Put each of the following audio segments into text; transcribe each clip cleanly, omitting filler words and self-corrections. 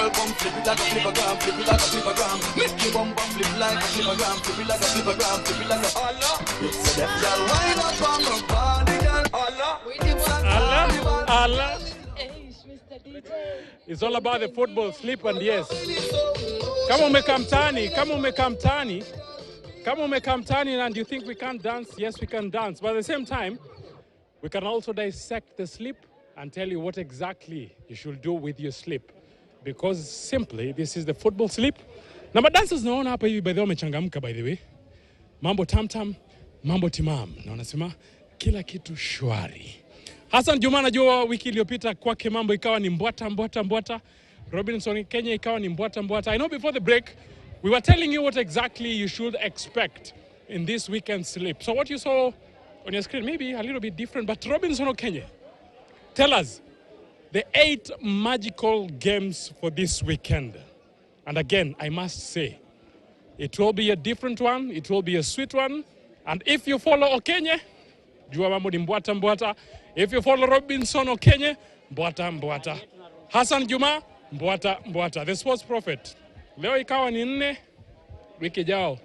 girl, come flip it like a flippergram, flip it like a flippergram. Make your bum flip like a flippergram, flip it like a flippergram, flip it like a Allah. It's a them girl, wind up on my body, girl. Allah, Allah. It's all about the football, sleep, and yes. Kama umekaa mtaani and you think we can't dance, yes, we can dance. But at the same time, we can also dissect the sleep and tell you what exactly you should do with your sleep. Because simply, this is the football sleep. Na madancers naona hapa hivi by the way wamechangamka by the way. Mambo tamtam, mambo timam. Na wanasema kila kitu shwari. Hassan Juma najua wiki iliyopita kwake mambo ikawa ni mbwata. Robinson Kenya ikawa ni mbwata. I know before the break, we were telling you what exactly you should expect in this weekend sleep. So what you saw on your screen, maybe a little bit different, but Robinson Kenya, tell us the 8 magical games for this weekend. And again, I must say, it will be a different one, it will be a sweet one. And if you follow Okenye, jua mambo ni mbwata. If you follow Robinson Okenye, mbwata. Hassan Juma, mbwata. The sports prophet. Leo ikawa ni 4, wiki jao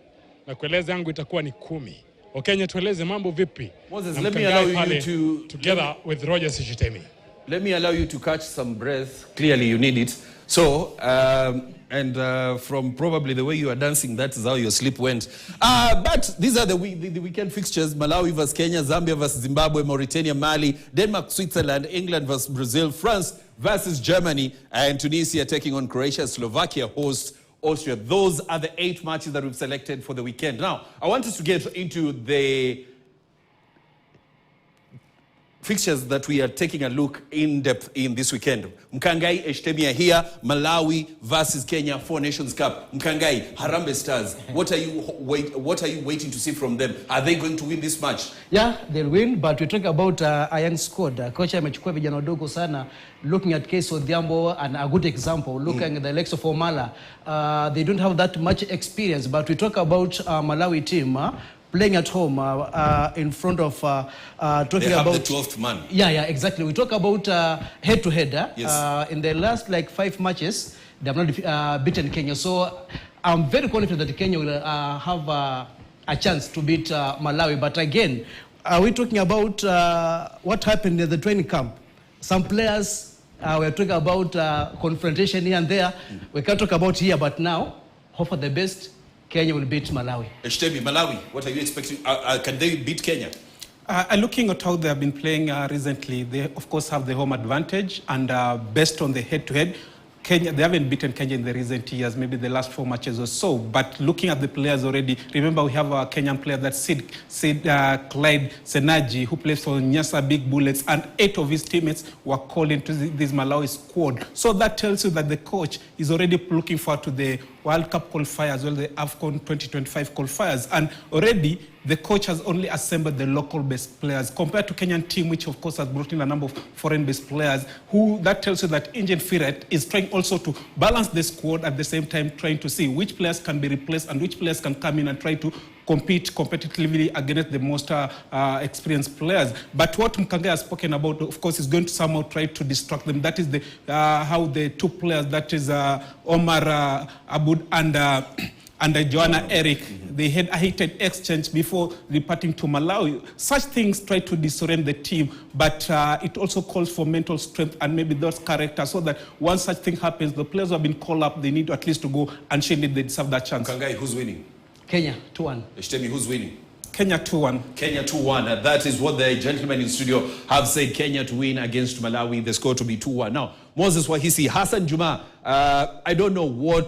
na kueleza yangu itakuwa ni 10. Okenye tueleze mambo vipi? Moses, let me allow you to together with Roger Sijitemi. Let me allow you to catch some breath. Clearly you need it. So, from probably the way you are dancing, that is how your sleep went. But these are the weekend fixtures. Malawi versus Kenya, Zambia versus Zimbabwe, Mauritania, Mali, Denmark, Switzerland, England versus Brazil, France versus Germany, and Tunisia taking on Croatia, Slovakia hosts Austria. Those are the 8 matches that we've selected for the weekend. Now, I want us to get into the fixtures that we are taking a look in depth in this weekend. Mkangai Eshtemia here, Malawi versus Kenya, 4 Nations Cup. Mkangai, Harambee Stars, what are you waiting to see from them? Are they going to win this match? Yeah, they'll win, but we talk about a young squad. Coach amechukua vijana wadogo sana, looking at Case Odhiambo, and a good example, looking at the likes of Omala. They don't have that much experience, but we talk about Malawi team, playing at home in front of talking they have about the 12th man. Yeah, exactly. We talk about head-to-head. Yes. In the last 5 matches, they have not beaten Kenya. So I'm very confident that Kenya will have a chance to beat Malawi. But again, we're talking about what happened in the training camp. Some players, we're talking about confrontation here and there. We can't talk about here, but now, hope for the best. Kenya will beat Malawi. Eshtebi, Malawi, what are you expecting? Can they beat Kenya? Looking at how they have been playing recently, they of course have the home advantage, and based on the head-to-head, Kenya, they haven't beaten Kenya in the recent years, maybe the last 4 matches or so. But looking at the players already, remember we have a Kenyan player that's Sid Clyde Senaji, who plays for Nyasa Big Bullets, and 8 of his teammates were called into this Malawi squad. So that tells you that the coach is already looking forward to the World Cup qualifiers, as well the AFCON 2025 qualifiers. And already the coach has only assembled the local-based players compared to Kenyan team, which of course has brought in a number of foreign-based players. That tells you that Ingen Firet is trying also to balance the squad, at the same time trying to see which players can be replaced and which players can come in and try to compete competitively against the most experienced players. But what Mkangai has spoken about, of course, is going to somehow try to distract them. That is how the 2 players, that is Omar Abud and Joanna Eric, they had a heated exchange before departing to Malawi. Such things try to disorient the team, but it also calls for mental strength and maybe those characters, so that once such thing happens, the players who have been called up, they need to at least to go and show that they deserve that chance. Mkangai, who's winning? Kenya 2-1. Eshtebi, who's winning? Kenya 2-1. Kenya 2-1. That is what the gentlemen in studio have said. Kenya to win against Malawi. The score to be 2-1. Now, Moses Wahisi, Hassan Juma. I don't know what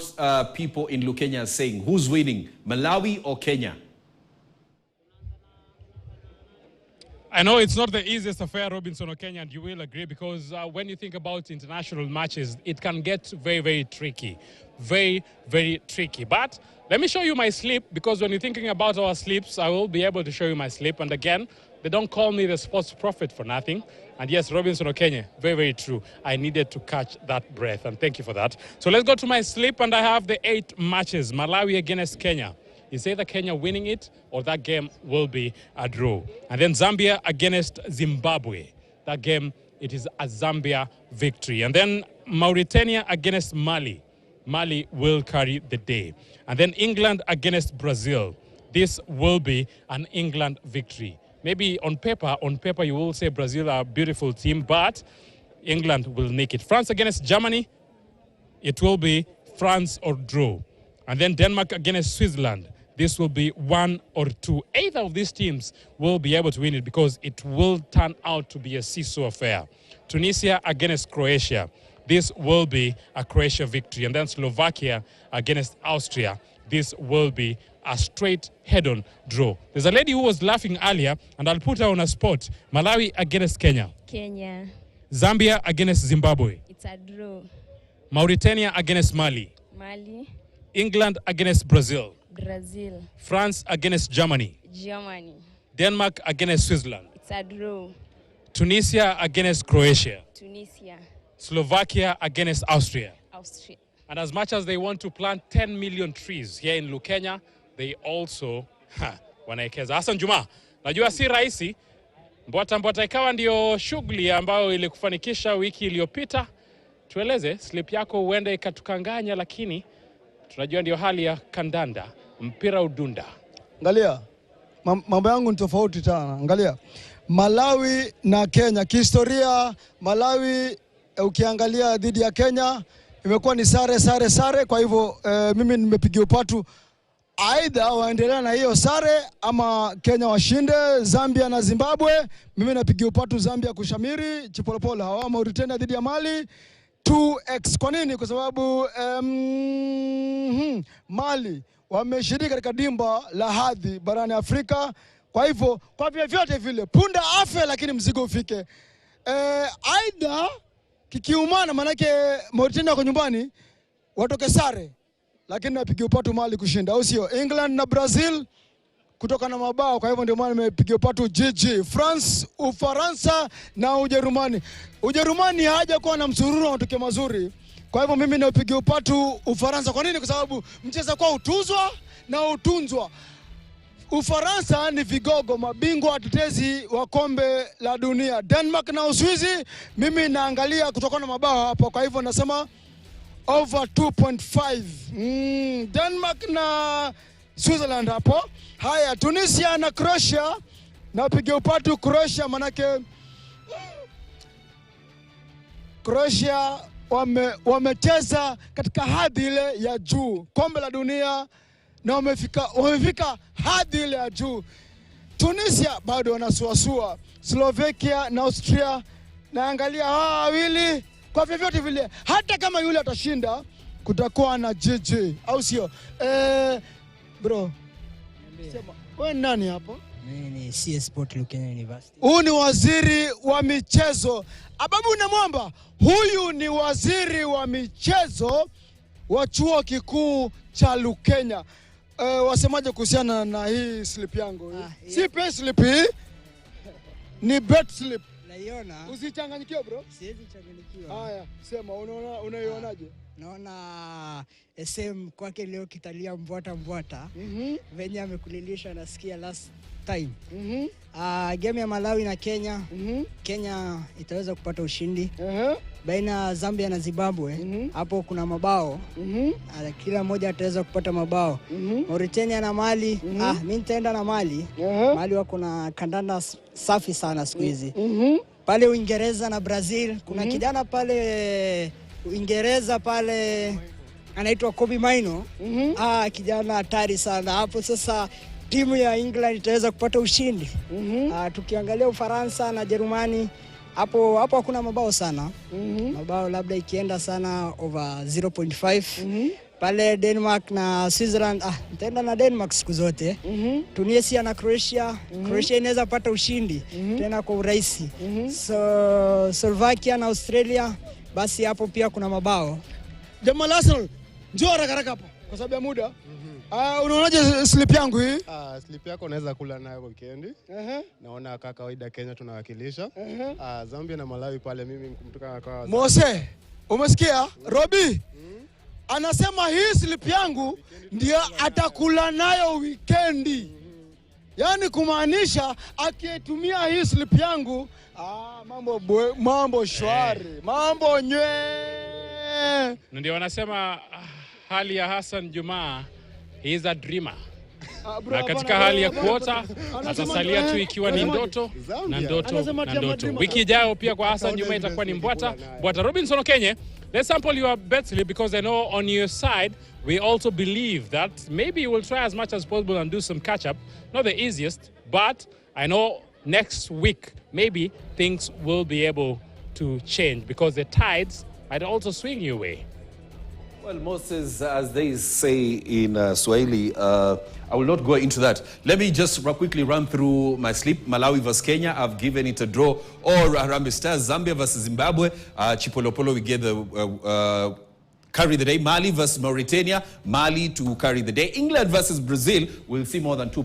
people in Lukenya are saying. Who's winning, Malawi or Kenya? I know it's not the easiest affair, Robinson or Kenya, and you will agree, because when you think about international matches, it can get very, very tricky. Very, very tricky. But let me show you my sleep, because when you're thinking about our sleeps, I will be able to show you my sleep. And again, they don't call me the sports prophet for nothing. And yes, Robinson or Kenya, very, very true. I needed to catch that breath, and thank you for that. So let's go to my sleep, and I have the 8 matches. Malawi against Kenya. It's either Kenya winning it or that game will be a draw. And then Zambia against Zimbabwe. That game, it is a Zambia victory. And then Mauritania against Mali. Mali will carry the day. And then England against Brazil. This will be an England victory. Maybe on paper you will say Brazil are a beautiful team, but England will make it. France against Germany, it will be France or draw. And then Denmark against Switzerland. This will be 1 or 2. Either of these teams will be able to win it because it will turn out to be a seesaw affair. Tunisia against Croatia. This will be a Croatia victory. And then Slovakia against Austria. This will be a straight head-on draw. There's a lady who was laughing earlier, and I'll put her on a spot. Malawi against Kenya. Kenya. Zambia against Zimbabwe. It's a draw. Mauritania against Mali. Mali. England against Brazil. Brazil. France against Germany. Germany. Denmark against Switzerland. It's a draw. Tunisia against Croatia. Tunisia. Slovakia against Austria. Austria. And as much as they want to plant 10 million trees here in Lukenya, they also wanaekeza. Hassan Juma, najua si rahisi. Mbwata ikawa ndio shughuli ambayo ilikufanikisha wiki iliyopita. Tueleze, slip yako huenda ikatukanganya, lakini tunajua ndio hali ya kandanda, mpira udunda. Angalia, mambo yangu ni tofauti sana. Angalia, Malawi na Kenya. Kihistoria, Malawi ukiangalia dhidi ya Kenya imekuwa ni sare. Kwa hivyo mimi nimepigia upatu aidha waendelea na hiyo sare ama Kenya washinde. Zambia na Zimbabwe, mimi napigia upatu Zambia kushamiri chipolopolo. Hawa Mauritania dhidi ya Mali 2x. Kwa nini? Kwa sababu Mali wameshiriki katika dimba la hadhi barani Afrika. Kwa hivyo kwa vyovyote vile punda afe lakini mzigo ufike. Aidha kikiumana, manake Mauritania kwa nyumbani watoke sare, lakini napigia upatu Mali kushinda, au sio? England na Brazil kutoka na mabao. Kwa hivyo ndio maana nimepigia upatu GG. France, Ufaransa na Ujerumani. Ujerumani haja kuwa na msururu wa matokeo mazuri. Kwa hivyo mimi napigia upatu Ufaransa. Kwa nini? Kwa sababu mchezo kwa utuzwa na utunzwa. Ufaransa ni vigogo, mabingwa watetezi wa kombe la dunia. Denmark na Uswizi, mimi naangalia kutokana na mabao hapa. Kwa hivyo nasema over 2.5. Denmark na Switzerland hapo. Haya, Tunisia na Croatia, napigia upatu Croatia, manake Croatia wamecheza katika hadhi ile ya juu kombe la dunia na wamefika hadhi ile ya juu. Tunisia bado wanasuasua. Slovakia na Austria, naangalia hawa wawili kwa vyovyote vile, hata kama yule atashinda kutakuwa na GG, au sio? Bro, sema wewe nani hapo? Mimi ni CS Sport Lukenya University. Huyu ni waziri wa michezo. Ababu na Mwamba, huyu ni waziri wa michezo wa chuo kikuu cha Lukenya. Wasemaje kuhusiana na hii slip yangu? Si pay slip hii, ni bet slip. Naiona. Usichanganyikiwe bro. Siwezi changanyikiwa. Haya, sema unaionaje? Naona SM kwake leo kitalia mbwata. Venye amekulilisha nasikia last time. Game ya Malawi na Kenya. Kenya itaweza kupata ushindi. Baina Zambia na Zimbabwe, hapo kuna mabao. Kila mmoja ataweza kupata mabao. Mauritania na Mali, mimi nitaenda na Mali. Mali wako na kandanda safi sana siku hizi. Pale Uingereza na Brazil, kuna kijana pale Uingereza pale anaitwa Kobe Maino. Kijana hatari sana. Hapo sasa timu ya England itaweza kupata ushindi. Tukiangalia Ufaransa na Jerumani, hapo hakuna mabao sana. Mabao labda ikienda sana over 0.5. Pale Denmark na Switzerland, nitaenda na Denmark siku zote. Tunisia na Croatia, Croatia inaweza pata ushindi tena kwa urahisi. So Slovakia na Australia, basi hapo pia kuna mabao. Jamal Arsenal, njoo haraka hapo kwa sababu ya muda. Unaonaje slip yangu hii? Slip yako unaweza kula nayo weekend. Naona kaka kawaida Kenya tunawakilisha. Zambia na Malawi pale mimi mkumtuka kwa Mose, umesikia? Robi anasema hii slip yangu ndio atakula nayo weekendi. Yaani kumaanisha akitumia hii slip yangu mambo shwari, mambo nywe. Ndio wanasema hali ya Hassan Juma, he is a dreamer. Na katika hali ya kuota atasalia tu ikiwa ni ndoto na ndoto na ndoto. Wiki ijayo pia kwa Hassan Juma itakuwa ni Mbwata. Robinson Okenye, let's sample your bet slip because I know on your side we also believe that maybe you will try as much as possible and do some catch up. Not the easiest, but I know next week maybe things will be able to change because the tides might also swing your way. Well, Moses, as they say in Swahili, I will not go into that. Let me just quickly run through my slip. Malawi versus Kenya, I've given it a draw. Or Harambee Stars, Zambia versus Zimbabwe. Chipolopolo, we get the carry the day. Mali versus Mauritania, Mali to carry the day. England versus Brazil, we'll see more than 2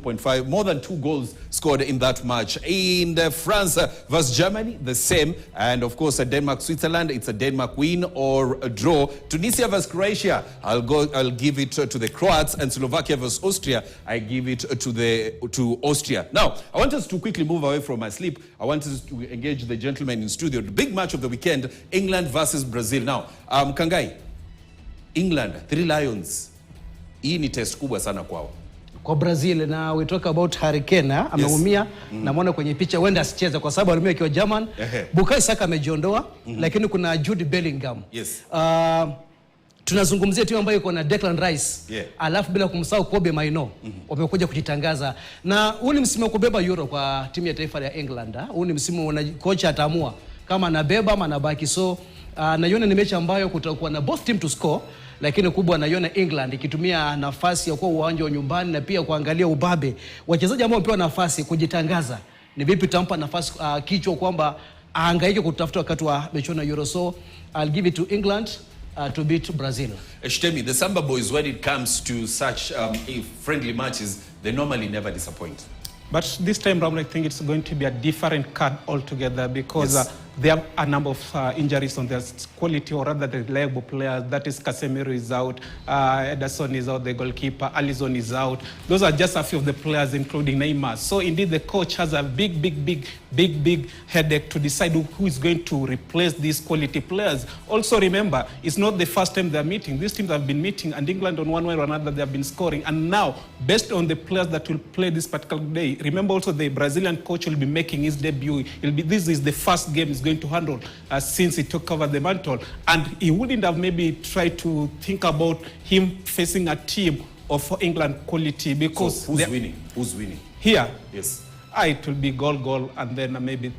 goals scored in that match. In France versus Germany, the same. And of course, Denmark, Switzerland, it's a Denmark win or a draw. Tunisia versus Croatia, I'll give it to the Croats. And Slovakia versus Austria, I give it to Austria. Now, I want us to quickly move away from my sleep. I want us to engage the gentlemen in studio. The big match of the weekend, England versus Brazil. Now, Kangai, England, 3 Lions. Hii ni test kubwa sana kwao. Kwa Brazil, na we talk about Harry Kane, ameumia na muona kwenye picha wenda asicheze kwa sababu aliumia akiwa German. Bukayo Saka amejiondoa, lakini kuna Jude Bellingham. Yes. Tunazungumzia timu ambayo iko na Declan Rice, alafu bila kumsahau Kobe Mainoo, wamekuja kujitangaza. Na huu ni msimu wa kubeba Euro kwa timu ya taifa ya England. Huu ni msimu kocha ataamua kama anabeba ama anabaki. So naiona ni mechi ambayo kutakuwa na both team to score, lakini kubwa naiona England ikitumia nafasi ya kuwa uwanja wa nyumbani na pia kuangalia ubabe. Wachezaji ambao wamepewa nafasi kujitangaza, ni vipi tampa nafasi kichwa kwamba aangaike kutafuta wakati wa mechi na Euro. So I'll give it to England to beat Brazil. Shtemi, the Samba boys, when it comes to such friendly matches, they normally never disappoint. But this time round, I think it's going to be a different card altogether because they have a number of injuries on their quality or rather the reliable players. That is, Casemiro is out, Ederson is out, the goalkeeper, Alisson is out. Those are just a few of the players, including Neymar. So indeed, the coach has a big headache to decide who is going to replace these quality players. Also remember, it's not the first time they're meeting. These teams have been meeting, and England on one way or another, they have been scoring. And now, based on the players that will play this particular day, remember also the Brazilian coach will be making his debut. This is the first game he's going to handle since he took over the mantle. And he wouldn't have maybe tried to think about him facing a team of England quality because... So who's winning? Who's winning? Here? Yes. It will be goal, and then maybe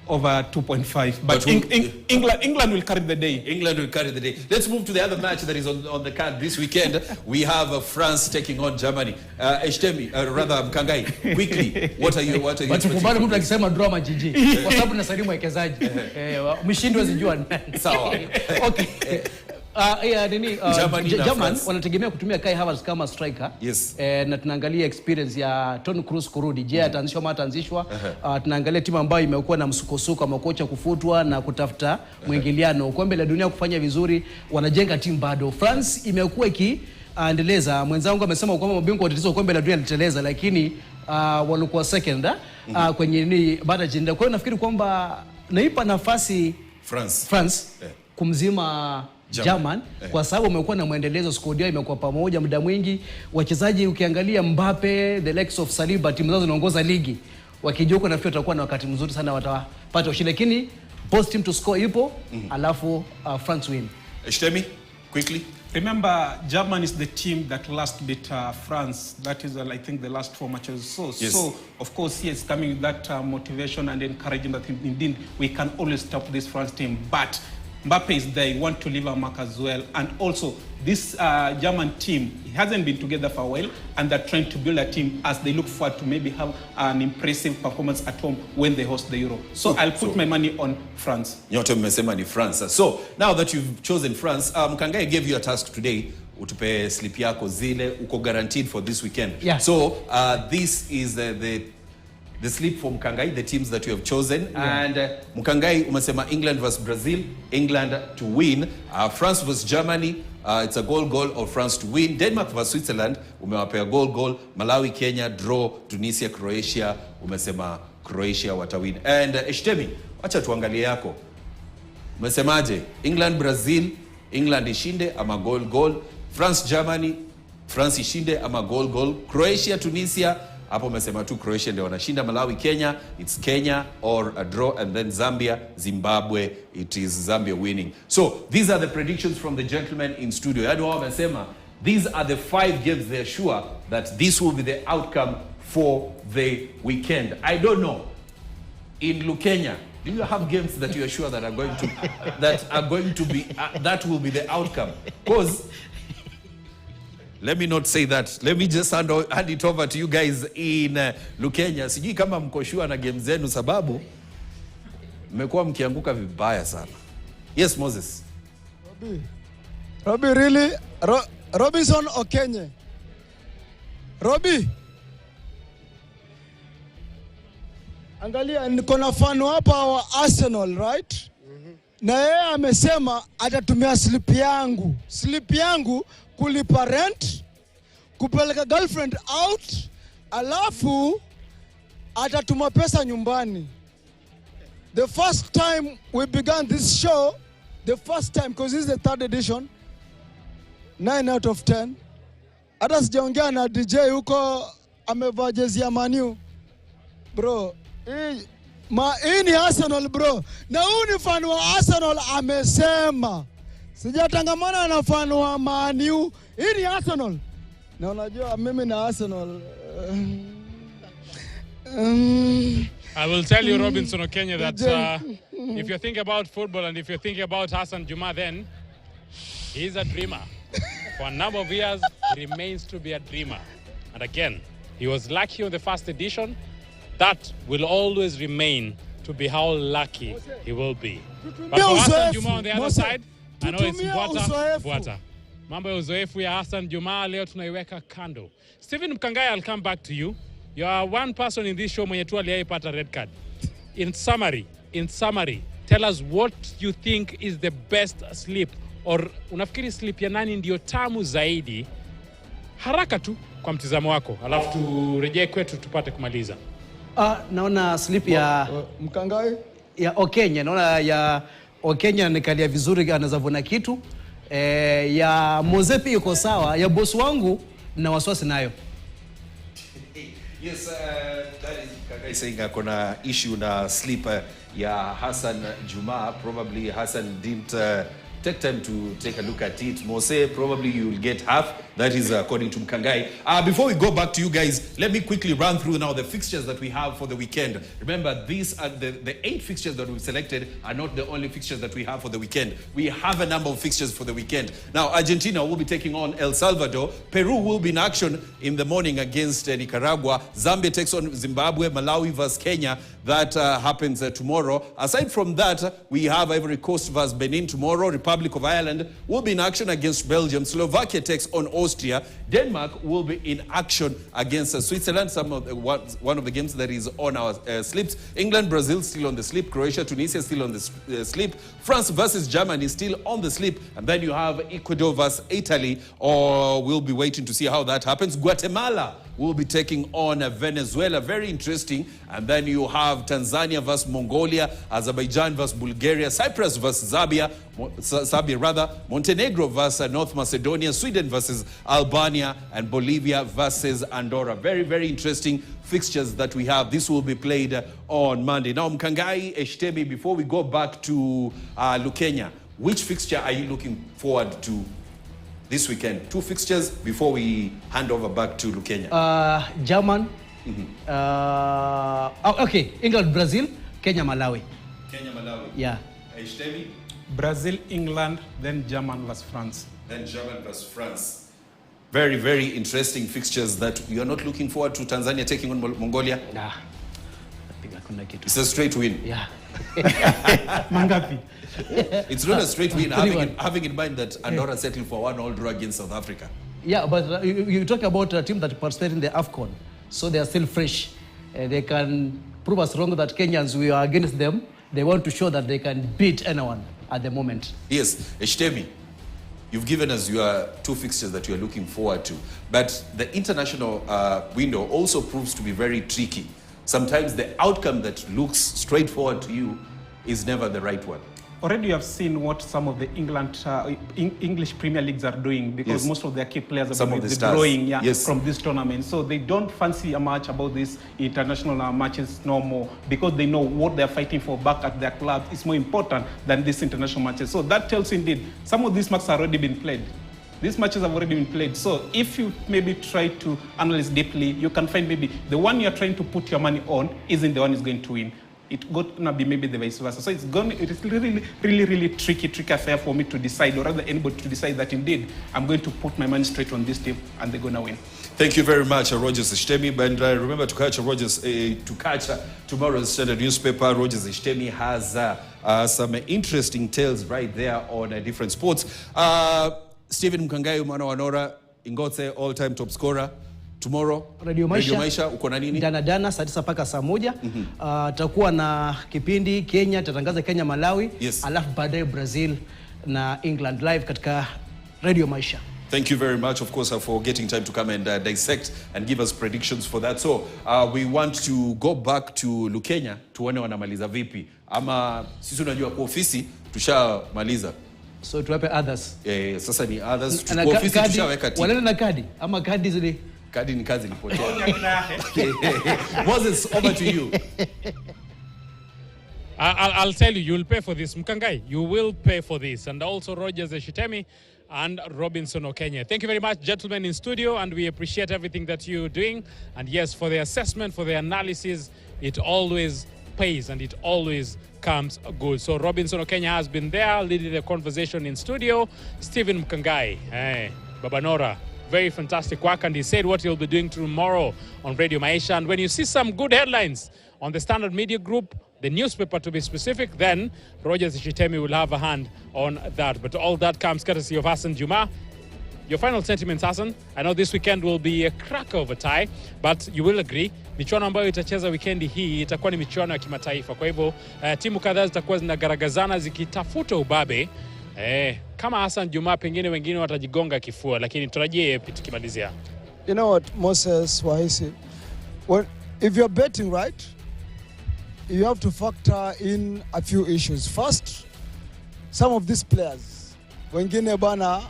over 2.5. But England will carry the day. England will carry the day. Let's move to the other match that is on the card this weekend. We have France taking on Germany. Shtemi, rather Kangai, quickly, what are you expecting? Tukubali mtu akisema drama jiji kwa sababu nasalimu mwekezaji. Mshindi wazijua nani. Sawa. Okay. German wanategemea kutumia Kai Havertz kama striker. Yes. Na tunaangalia experience ya Toni Kroos kurudi. Je, ataanzishwa ama ataanzishwa? Tunaangalia timu ambayo imekuwa na msukosuko, makocha kufutwa na kutafuta mwingiliano. Kombe la dunia kufanya vizuri, wanajenga timu bado. France imekuwa ikiendeleza. Mwenzangu amesema kwamba mabingwa watatizo kombe la dunia liteleza, lakini walikuwa second kwenye baada ya jinda. Kwa hiyo nafikiri kwamba naipa nafasi France kumzima German kwa sababu umekuwa na muendelezo, squad yao imekuwa pamoja muda mwingi. Wachezaji ukiangalia Mbappe, the likes of Saliba, timu zao zinaongoza ligi. Wakijoka na nafikiri watakuwa na wakati mzuri sana, watapata ushindi, lakini post team to score ipo, alafu France win. Shtemi, quickly. Remember, Germany is the team that last beat France. That is, I think, the last 4 matches. So of course, he is coming with that motivation and encouraging that indeed we can always stop this France team. But Mbappe is there, he wants to leave a mark as well. And also, this German team, it hasn't been together for a while, and they're trying to build a team as they look forward to maybe have an impressive performance at home when they host the Euro. So I'll put my money on France. Nyote mmesema ni France. So now that you've chosen France, Kangai gave you a task today. Utupe slip yako zile, uko guaranteed for this weekend. Yeah. So this is the slip for Mkangai, the teams that you have chosen. Yeah. And Mkangai umesema England versus Brazil, England to win. France versus Germany, it's a goal or France to win. Denmark versus Switzerland, umewapea goal. Malawi, Kenya, draw. Tunisia, Croatia, umesema Croatia watawin. And Shtemi, wacha tuangalie yako. Mesemaje, England Brazil, England ishinde ama goal. France Germany, France ishinde ama goal. Croatia Tunisia, hapo mesema tu Croatia ndio wanashinda. Malawi Kenya, it's Kenya or a draw, and then Zambia Zimbabwe, it is Zambia winning. So these are the predictions from the gentlemen in studio. Yaani wao wamesema these are the 5 games they're sure that this will be the outcome for the weekend. I don't know. In Lukenya, do you have games that you are sure that are going to be that will be the outcome? Because let me not say that. Let me just hand it over to you guys in Lukenya. Sijui kama mko sure na game zenu sababu mmekuwa mkianguka vibaya sana. Yes, Moses. Robbie really? Robinson Okenye. Robbie. Angalia, niko na fan hapa wa Arsenal, right? Na yeye amesema atatumia slip yangu kulipa rent, kupeleka girlfriend out, alafu atatuma pesa nyumbani. The first time we began this show, because this is the 3rd edition, 9 out of 10. Hata sijaongea na DJ huko amevaa jezi ya Man U. Bro, hii ni Arsenal bro. Na huyu ni fan wa Arsenal amesema. Sijatangamana na fan wa Man U. Hii ni Arsenal. Na unajua mimi na Arsenal. I will tell you, Robinson Okenye, that if you think about football and if you're thinking about Hassan Juma, then he's a dreamer. For a number of years, he remains to be a dreamer. And again, he was lucky on the first edition. That will always remain to be how lucky he will be. But for Hassan Juma on the other side, I know it's Bwata. Mambo ya uzoefu ya Hassan Juma leo tunaiweka kando. Stephen Mkangai, I'll come back to you. You are one person in this show mwenye tu aliyeipata red card. In summary, tell us what you think is the best sleep, or unafikiri sleep ya nani ndio tamu zaidi? Haraka tu kwa mtizamo wako, alafu turejee kwetu tupate kumaliza. Naona sleep ya Mkangai ya Okenye, naona ya Okenye anikalia vizuri, anaweza vuna kitu. Ya Mozepi yuko sawa, ya boss wangu na wasiwasi nayo. Yes, that is Kagai saying akona issue na sleep ya Hassan Juma. Probably Hassan didn't take time to take a look at it. Mose, probably you'll get half. That is according to Mkangai. Before we go back to you guys, let me quickly run through now the fixtures that we have for the weekend. Remember, these are the 8 fixtures that we've selected are not the only fixtures that we have for the weekend. We have a number of fixtures for the weekend. Now, Argentina will be taking on El Salvador. Peru will be in action in the morning against Nicaragua. Zambia takes on Zimbabwe. Malawi versus Kenya. That happens tomorrow. Aside from that, we have Ivory Coast versus Benin tomorrow. Republic of Ireland will be in action against Belgium. Slovakia takes on Austria. Denmark will be in action against Switzerland. One of the games that is on our slips. England, Brazil still on the slip. Croatia, Tunisia still on the slip. France versus Germany still on the slip. And then you have Ecuador versus Italy. Or we'll be waiting to see how that happens. Guatemala will be taking on Venezuela. Very interesting. And then you have Tanzania versus Mongolia, Azerbaijan versus Bulgaria, Cyprus versus Serbia, Montenegro versus North Macedonia, Sweden versus Albania, and Bolivia versus Andorra. Very, very interesting fixtures that we have. This will be played on Monday. Now, Mkangai, Eshtemi, before we go back to Lukenya, which fixture are you looking forward to this weekend? 2 fixtures before we hand over back to Lukenya. German. Okay, England, Brazil, Kenya, Malawi. Kenya, Malawi. Yeah. Eshtemi? Brazil, England, then German versus France. Then German versus France. Very, very interesting fixtures that you are not looking forward to. Tanzania taking on Mongolia. Nah. It's a straight win. Yeah. Mangapi. It's not a straight win, having in mind that Andorra settled for 1-1 draw against South Africa. Yeah, but you talk about a team that participated in the AFCON, so they are still fresh. They can prove us wrong that Kenyans, we are against them. They want to show that they can beat anyone at the moment. Yes, Eshtemi, you've given us your 2 fixtures that you are looking forward to, but the international window also proves to be very tricky. Sometimes the outcome that looks straightforward to you is never the right one. already you have seen what some of the English Premier Leagues are doing, because most of their key players have been withdrawing from this tournament. So they don't fancy a match about these international matches no more, because they know what they're fighting for back at their club is more important than these international matches. So that tells you indeed some of these matches have already been played. These matches have already been played. So if you maybe try to analyze deeply, you can find maybe the one you're trying to put your money on isn't the one who's going to win. It's gonna be maybe the vice versa. So it is really tricky affair for me to decide, or rather anybody to decide that indeed I'm going to put my money straight on this team and they're gonna win. Thank you very much, Rogers Ishtemi. And remember to catch tomorrow's Standard newspaper. Rogers Ishtemi has some interesting tales right there on different sports. Stephen Mkangai, Mwana Wanora, Ingotse, all-time top scorer. Tomorrow, Radio Maisha, uko na nini? Dana saa 9 mpaka saa 1. Tutakuwa na kipindi Kenya, tutatangaza Kenya Malawi, alafu baadaye Brazil na England live katika Radio Maisha. Thank you very much, of course, for getting time to come and dissect and give us predictions for that. So, we want to go back to Lukenya, tuone wanamaliza vipi. Ama sisi unajua kwa ofisi tushamaliza. So tuwape others. Sasa ni others. Kwa ofisi tushaweka timu. Wanaenda na kadi ama kadi zile. Kadi ni kazi lipotea. Moses, over to you. I'll tell you, you'll pay for this. Mkangai, you will pay for this. And also Rogers Ishitemi and Robinson Okenya. Thank you very much, gentlemen in studio, and we appreciate everything that you're doing. And yes, for the assessment, for the analysis, it always pays and it always comes good. So Robinson Okenya has been there leading the conversation in studio. Stephen Mkangai, Baba Nora, very fantastic work, and he said what he'll be doing tomorrow on Radio Maisha. And when you see some good headlines on the Standard Media Group, the newspaper to be specific, then Rogers Ishitemi will have a hand on that. But all that comes courtesy of Hassan Juma. Your final sentiments, Hassan? I know this weekend will be a crack of a tie, but you will agree, michuano ambayo itacheza weekendi hii itakuwa ni michuano ya kimataifa. Kwa hivyo timu kadhaa zitakuwa zinagaragazana zikitafuta ubabe. Kama Hassan Juma, pengine wengine watajigonga kifua, lakini tutarajie tukimalizia. You know what, Moses Wahisi, if you're betting, right, you have to factor in a few issues. First, some of these players, wengine bana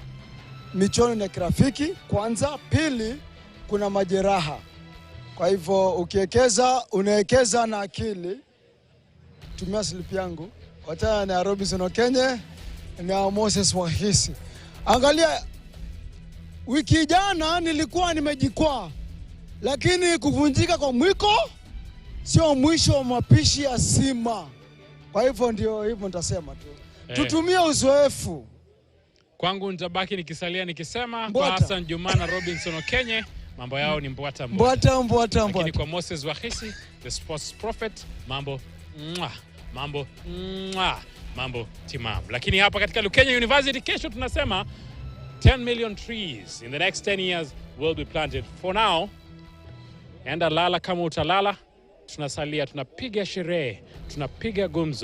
michuano ni kirafiki kwanza, pili kuna majeraha. Kwa hivyo ukiwekeza, unawekeza na akili. Tumia slip yangu, watana na Robinson Okenya na Moses Wahisi. Angalia, wiki jana nilikuwa nimejikwaa, lakini kuvunjika kwa mwiko sio mwisho wa mapishi ya sima. Kwa hivyo ndio hivyo nitasema tu. Tutumie uzoefu. Kwangu nitabaki nikisalia nikisema kwa Hassan Juma na Robinson Okenya, mambo yao ni mbwata. Lakini kwa Moses Wahisi, the sports prophet, mambo timam. Lakini hapa katika Lukenya University kesho tunasema 10 million trees in the next 10 years will be planted. For now, enda lala kama utalala, tunasalia, tunapiga sherehe, tunapiga gumzo.